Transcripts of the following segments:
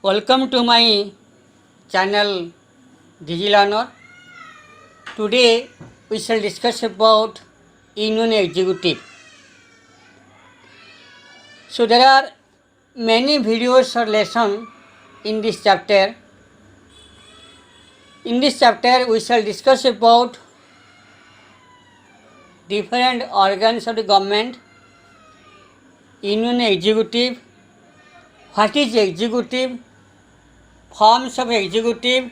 Welcome to my channel DigiLearner. Today we shall discuss about Union Executive. So there are many videos or lessons in this chapter. In this chapter we shall discuss about different organs of the government, Union Executive, what is executive, forms of executive,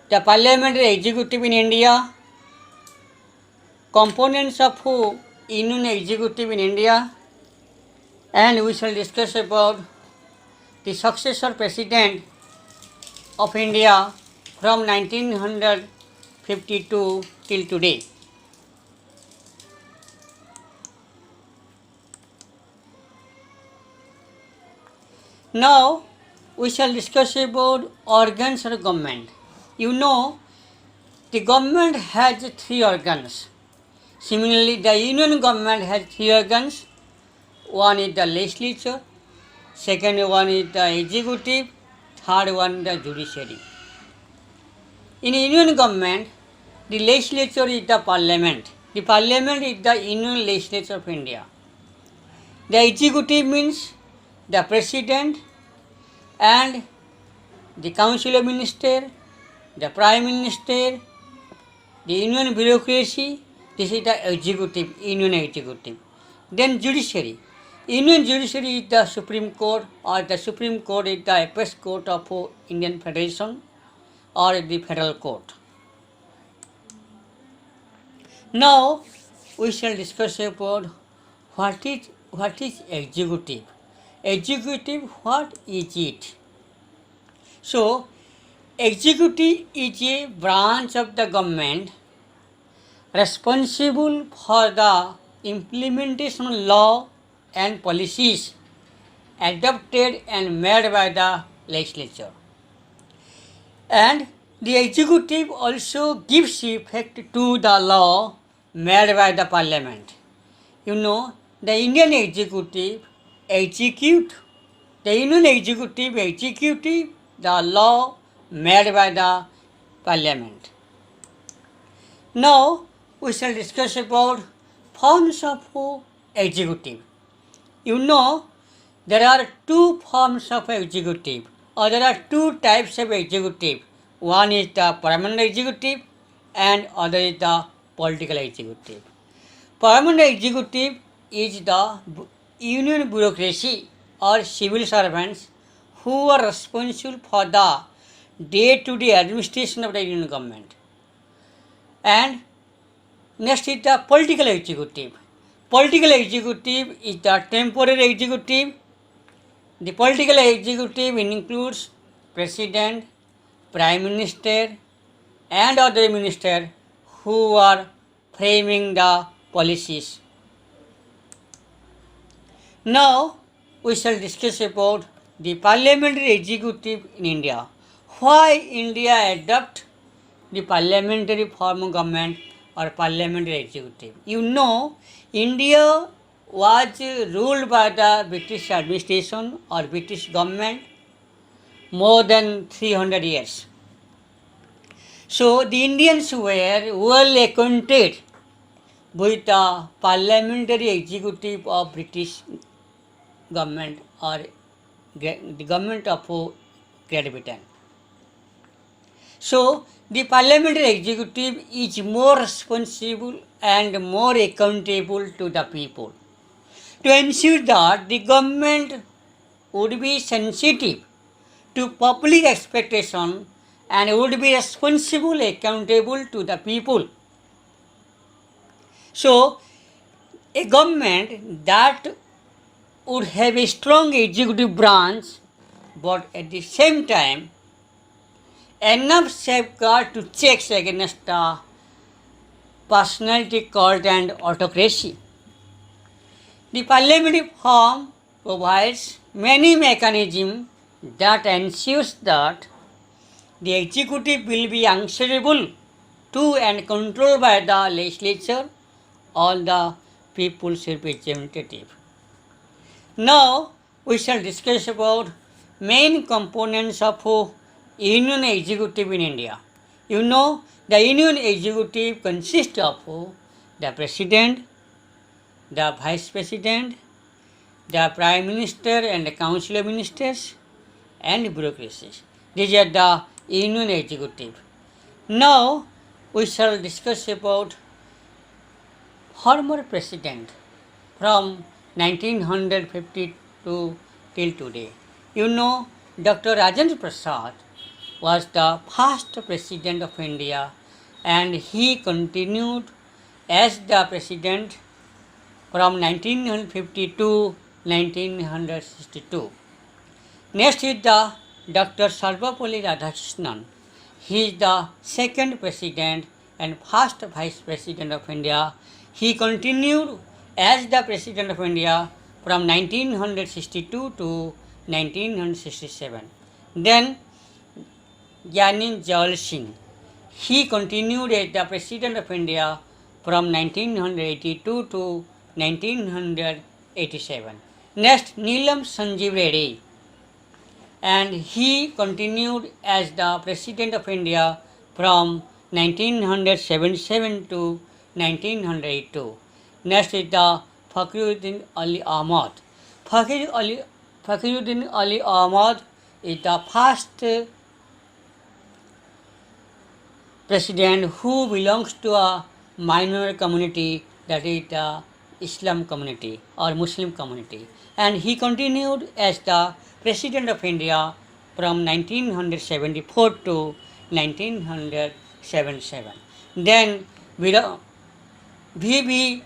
the parliamentary executive in India, components of Union Executive in India, and we shall discuss about the successor president of India from 1952 till today. Now we shall discuss about organs of government. You know, the government has three organs. Similarly, the union government has three organs. One is the legislature, second one is the executive, third one the judiciary. In union government, the legislature is the parliament. The parliament is the union legislature of India. The executive means the president and the council of ministers, the prime minister, the union bureaucracy. This is the executive, union executive. Then judiciary. Union judiciary is the Supreme Court, or the Supreme Court is the apex court of Indian Federation or the federal court. Now we shall discuss about what is executive. Executive, what is it? So executive is a branch of the government responsible for the implementation of law and policies adopted and made by the legislature. And the executive also gives effect to the law made by the parliament. You know, the Indian executive execute the law made by the parliament. Now we shall discuss about forms of executive. You know, there are two forms of executive, or there are two types of executive. One is the permanent executive and other is the political executive. Permanent executive is the union bureaucracy or civil servants who are responsible for the day-to-day administration of the union government. And next is the political executive. Political executive is the temporary executive. The political executive includes president, prime minister and other ministers who are framing the policies. Now we shall discuss about the parliamentary executive in India. Why India adopt the parliamentary form of government or parliamentary executive? You know, India was ruled by the British administration or British government more than 300 years. So the Indians were well acquainted with the parliamentary executive of British government or the government of Great Britain. So the parliamentary executive is more responsible and more accountable to the people to ensure that the government would be sensitive to public expectation and would be responsible, accountable to the people. So a government that would have a strong executive branch, but at the same time enough safeguard to checks against the personality cult and autocracy. The parliamentary form provides many mechanisms that ensures that the executive will be answerable to and controlled by the legislature or the people's representative. Now we shall discuss about main components of Union Executive in India. You know, the Union Executive consists of the President, the Vice President, the Prime Minister and the Council of Ministers, and bureaucracies. These are the Union Executive. Now we shall discuss about former President from 1952 till today. You know, Dr. Rajendra Prasad was the first President of India and he continued as the President from 1952 1962. Next is the Dr. Sarvapalli Radhakrishnan. He is the second President and first Vice President of India. He continued as the President of India from 1962 to 1967. Then Gyani Jawal Singh. He continued as the President of India from 1982 to 1987. Next, Neelam Sanjeev Reddy, and he continued as the President of India from 1977 to 1982. Next is the Fakhruddin Ali Ahmad. Fakhruddin Ali Ahmad is the first President who belongs to a minor community, that is the Islam community or Muslim community, and he continued as the President of India from 1974 to 1977. Then V.V.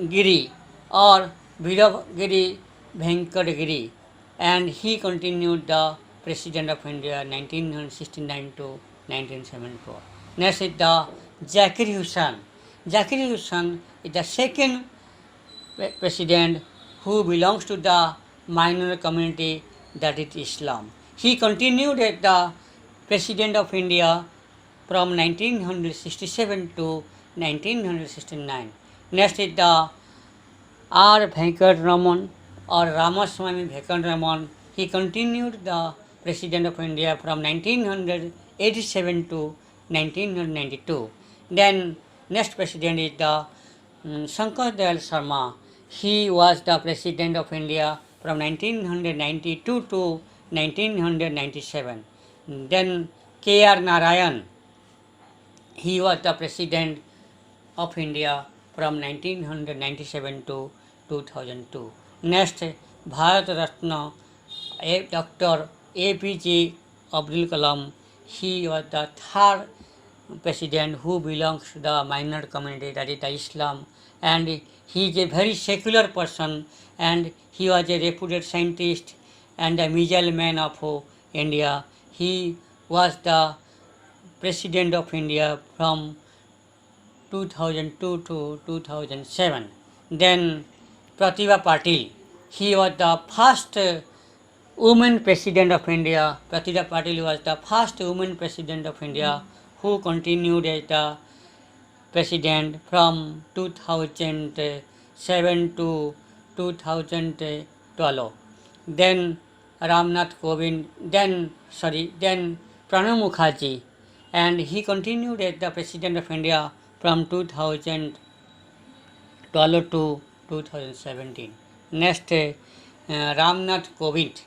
Giri or Veeravagiri Venkatagiri, and he continued the President of India 1969 to 1974. Next is the Zakir Hussain. Zakir Hussain is the second President who belongs to the minor community, that is Islam. He continued as the President of India from 1967 to 1969. Next is the R. Venkataraman or Ramaswamy Venkataraman. He continued the President of India from 1987 to 1992. Then next President is the Shankar Dayal Sharma. He was the President of India from 1992 to 1997. Then K.R. Narayan. He was the President of India from 1997 to 2002. Next, Bharat Ratna, Dr. APJ Abdul Kalam. He was the third President who belongs to the minor community, that is the Islam, and he is a very secular person, and he was a reputed scientist and a missile man of India. He was the President of India from 2002 to 2007. Then Pratibha Patil. He was the first woman President of India. Pratibha Patil was the first woman President of India who continued as the President from 2007 to 2012. Then Ramnath Kovind, then Pranab Mukherjee, and he continued as the President of India from 2012 to 2017. Next, Ramnath Kovind,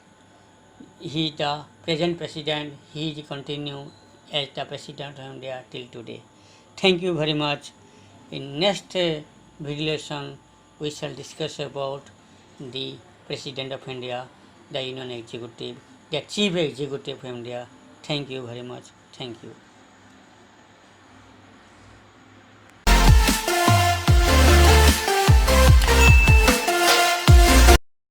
he is the present President, he is continue as the President of India till today. Thank you very much. In next video lesson, we shall discuss about the President of India, the Union Executive, the Chief Executive of India. Thank you very much. Thank you.